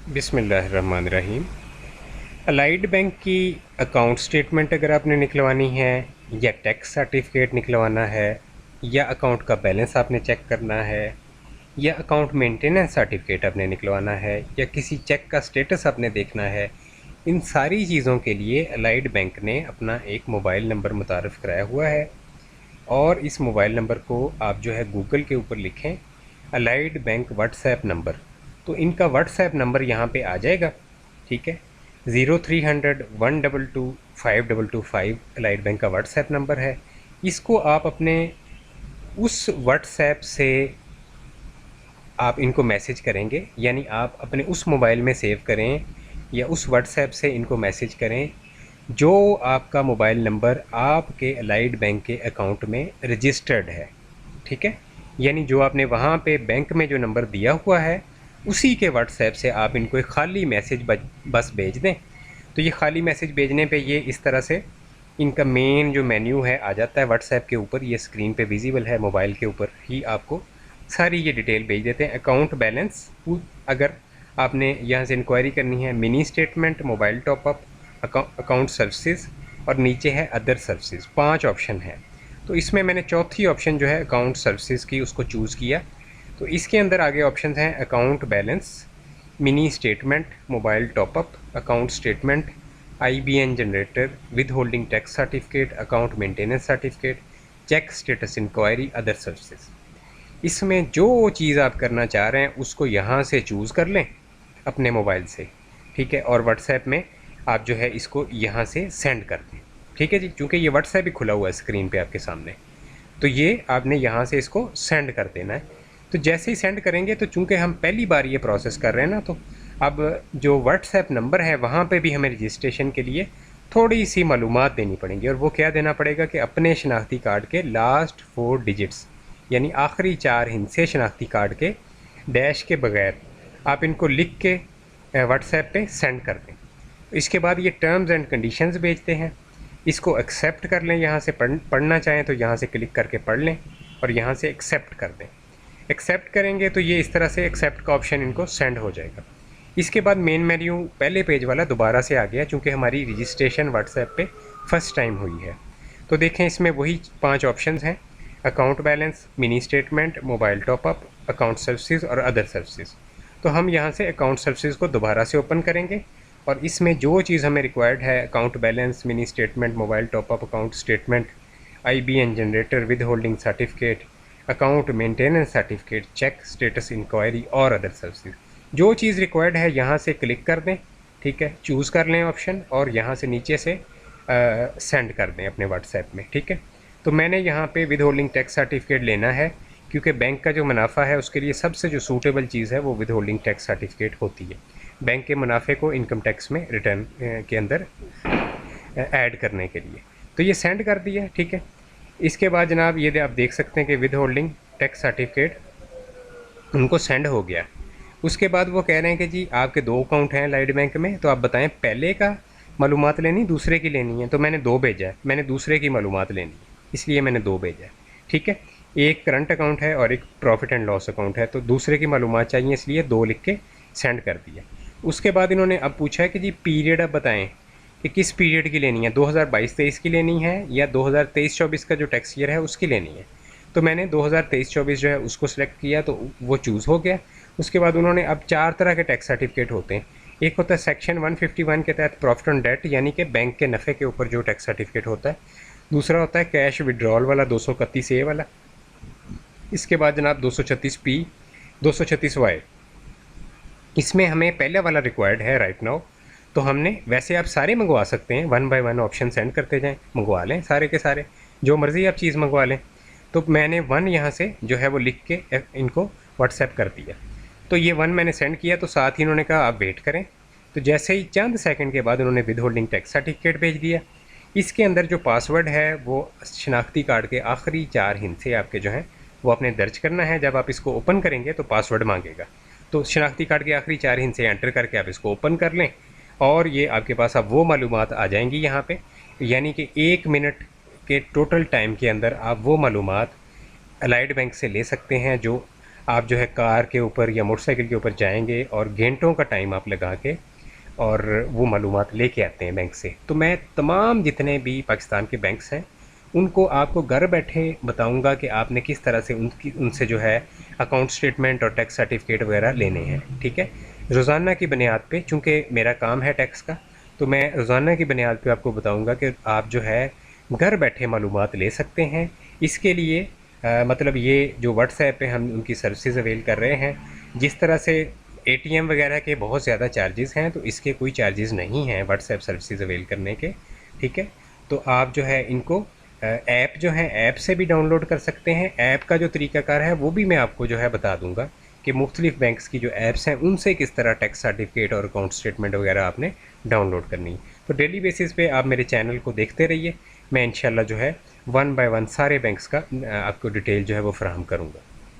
बिस्मिल्लाहिर्रहमानिर्रहीम। Allied bank की account statement अगर आपने निकलवानी है, या टैक्स सर्टिफिकेट निकलवाना है, या अकाउंट का बैलेंस आपने चेक करना है, या अकाउंट मेंटेनेंस सर्टिफिकेट आपने निकलवाना है, या किसी चेक का स्टेटस आपने देखना है, इन सारी चीज़ों के लिए अलाइड बैंक ने अपना एक मोबाइल नंबर मुतारफ़ कराया हुआ है। और इस मोबाइल नंबर को आप जो है गूगल के ऊपर लिखें अलाइड बैंक व्हाट्सएप नंबर, तो इनका व्हाट्सएप नंबर यहाँ पे आ जाएगा। ठीक है, 0300 122 5225 अलाइड बैंक का व्हाट्सएप नंबर है। इसको आप अपने उस व्हाट्सएप से आप इनको मैसेज करेंगे, यानी आप अपने उस मोबाइल में सेव करें या उस व्हाट्सएप से इनको मैसेज करें जो आपका मोबाइल नंबर आपके अलाइड बैंक के अकाउंट में रजिस्टर्ड है। ठीक है, यानी जो आपने वहाँ पे बैंक में जो नंबर दिया हुआ है उसी के व्हाट्सएप से आप इनको एक खाली मैसेज बस भेज दें। तो ये खाली मैसेज भेजने पे ये इस तरह से इनका मेन जो मेन्यू है आ जाता है व्हाट्सएप के ऊपर, ये स्क्रीन पे विजिबल है, मोबाइल के ऊपर ही आपको सारी ये डिटेल भेज देते हैं। अकाउंट बैलेंस, अगर आपने यहाँ से इंक्वायरी करनी है, mini statement, mobile top up, account services और नीचे है अदर सर्विसेज, 5 ऑप्शन है। तो इसमें मैंने चौथी ऑप्शन जो है अकाउंट सर्विसेज की उसको चूज़ किया। तो इसके अंदर आगे ऑप्शन हैं account balance, mini statement, mobile top up, account statement, IBN generator, withholding tax certificate, account maintenance certificate, cheque status inquiry, other services. इसमें जो चीज़ आप करना चाह रहे हैं उसको यहाँ से चूज़ कर लें अपने मोबाइल से। ठीक है, और व्हाट्सएप में आप जो है इसको यहाँ से सेंड कर दें। ठीक है जी, चूँकि ये व्हाट्सएप ही खुला हुआ है स्क्रीन पे आपके सामने, तो ये आपने यहाँ से इसको सेंड कर देना है। तो जैसे ही सेंड करेंगे, तो चूँकि हम पहली बार ये प्रोसेस कर रहे हैं ना, तो अब जो व्हाट्सएप नंबर है वहाँ पे भी हमें रजिस्ट्रेशन के लिए थोड़ी सी मालूमात देनी पड़ेंगी। और वो क्या देना पड़ेगा कि अपने शनाख्ती कार्ड के लास्ट 4 डिजिट्स, यानी आखिरी 4 हिस्से शनाख्ती कार्ड के डैश के बगैर आप इनको लिख के व्हाट्सएप पे सेंड कर दें। इसके बाद ये टर्म्स एंड कंडीशंस भेजते हैं, इसको एक्सेप्ट कर लें। यहाँ से पढ़ना चाहें तो यहाँ से क्लिक करके पढ़ लें और यहाँ से एक्सेप्ट कर दें। एक्सेप्ट करेंगे तो ये इस तरह से एक्सेप्ट का ऑप्शन इनको सेंड हो जाएगा। इसके बाद मेन मेन्यू पहले पेज वाला दोबारा से आ गया, चूँकि हमारी रजिस्ट्रेशन व्हाट्सएप पे फर्स्ट टाइम हुई है। तो देखें, इसमें वही 5 ऑप्शंस हैं, account balance, mini statement, mobile top up, account services और अदर सर्विसेज। तो हम यहाँ से अकाउंट सर्विसेज को दोबारा से ओपन करेंगे और इसमें जो चीज़ हमें रिक्वायर्ड है, account balance, mini statement, mobile top up, account statement, IBN generator, withholding certificate, account maintenance certificate, cheque status inquiry और अदर सर्विसेज, जो चीज़ रिक्वायर्ड है यहाँ से क्लिक कर दें। ठीक है, चूज़ कर लें ऑप्शन और यहाँ से नीचे से सेंड कर दें अपने व्हाट्सएप में। ठीक है, तो मैंने यहाँ पे विद होल्डिंग टैक्स सर्टिफिकेट लेना है, क्योंकि बैंक का जो मुनाफा है उसके लिए सबसे जो सूटेबल चीज़ है वो विद होल्डिंग टैक्स सर्टिफिकेट होती है, बैंक के मुनाफे को इनकम टैक्स में रिटर्न के अंदर ऐड करने के लिए। तो ये सेंड कर दिया। ठीक है, इसके बाद जनाब ये आप देख सकते हैं कि विद होल्डिंग टैक्स सर्टिफिकेट उनको सेंड हो गया। उसके बाद वो कह रहे हैं कि जी आपके 2 अकाउंट हैं अलाइड बैंक में, तो आप बताएं पहले का मालूमात लेनी, दूसरे की लेनी है। तो मैंने 2 भेजा है, मैंने दूसरे की मालूमात लेनी है, इसलिए मैंने 2 भेजा है। ठीक है, एक करंट अकाउंट है और एक प्रॉफिट एंड लॉस अकाउंट है, तो दूसरे की मालूमात चाहिए, इसलिए 2 लिख के सेंड कर दिया। उसके बाद इन्होंने अब पूछा है कि जी पीरियड अब बताएं कि किस पीरियड की लेनी है, 2022-23 की लेनी है या 2023-24 का जो टैक्स ईयर है उसकी लेनी है। तो मैंने 2023-24 जो है उसको सिलेक्ट किया, तो वो चूज़ हो गया। उसके बाद उन्होंने अब 4 तरह के टैक्स सर्टिफिकेट होते हैं। एक होता है सेक्शन 151 के तहत प्रॉफिट ऑन डेट, यानी कि बैंक के नफ़े के ऊपर जो टैक्स सर्टिफिकेट होता है। दूसरा होता है कैश विड्रॉल वाला, 231A वाला। इसके बाद जनाब 236P, 236Y। इसमें हमें पहले वाला रिक्वायर्ड है राइट नाउ, तो हमने वैसे आप सारे मंगवा सकते हैं, 1 बाय 1 ऑप्शन सेंड करते जाएं, मंगवा लें सारे के सारे, जो मर्ज़ी आप चीज़ मंगवा लें। तो मैंने 1 यहाँ से जो है वो लिख के इनको व्हाट्सएप कर दिया। तो ये 1 मैंने सेंड किया, तो साथ ही इन्होंने कहा आप वेट करें। तो जैसे ही चंद सेकंड के बाद उन्होंने विद होल्डिंग टैक्स सर्टिफिकेट भेज दिया। इसके अंदर जो पासवर्ड है वो शनाख्ती कार्ड के आखिरी 4 हिस्से आपके जो हैं वो आपने दर्ज करना है। जब आप इसको ओपन करेंगे तो पासवर्ड मांगेगा, तो शनाख्ती कार्ड के आखिरी 4 हिस्से एंटर करके आप इसको ओपन कर लें और ये आपके पास अब वो मालूमात आ जाएंगी यहाँ पे, यानी कि 1 मिनट के टोटल टाइम के अंदर आप वो मालूमात अलाइड बैंक से ले सकते हैं जो आप जो है कार के ऊपर या मोटरसाइकिल के ऊपर जाएंगे और घंटों का टाइम आप लगा के और वो मालूमात लेके आते हैं बैंक से। तो मैं तमाम जितने भी पाकिस्तान के बैंक्स हैं उनको आपको घर बैठे बताऊंगा कि आपने किस तरह से उनसे जो है अकाउंट स्टेटमेंट और टैक्स सर्टिफिकेट वगैरह लेने हैं। ठीक है, रोज़ाना की बुनियाद पे, चूँकि मेरा काम है टैक्स का, तो मैं रोज़ाना की बुनियाद पे आपको बताऊंगा कि आप जो है घर बैठे मालूमात ले सकते हैं। इसके लिए मतलब ये जो व्हाट्सएप पे हम उनकी सर्विसेज अवेल कर रहे हैं, जिस तरह से एटीएम वगैरह के बहुत ज़्यादा चार्जेस हैं, तो इसके कोई चार्जेस नहीं हैं व्हाट्सएप सर्विसेज अवेल करने के। ठीक है, तो आप जो है इनको ऐप जो है ऐप से भी डाउनलोड कर सकते हैं। ऐप का जो तरीकाकार है वो भी मैं आपको जो है बता दूंगा कि मुख्तलिफ़ बैंक्स की जो ऐप्स हैं उनसे किस तरह टैक्स सर्टिफिकेट और अकाउंट स्टेटमेंट वगैरह आपने डाउनलोड करनी है। तो डेली बेसिस पे आप मेरे चैनल को देखते रहिए, मैं इंशाल्लाह जो है वन बाय वन सारे बैंक्स का आपको डिटेल जो है वो फ़राहम करूँगा।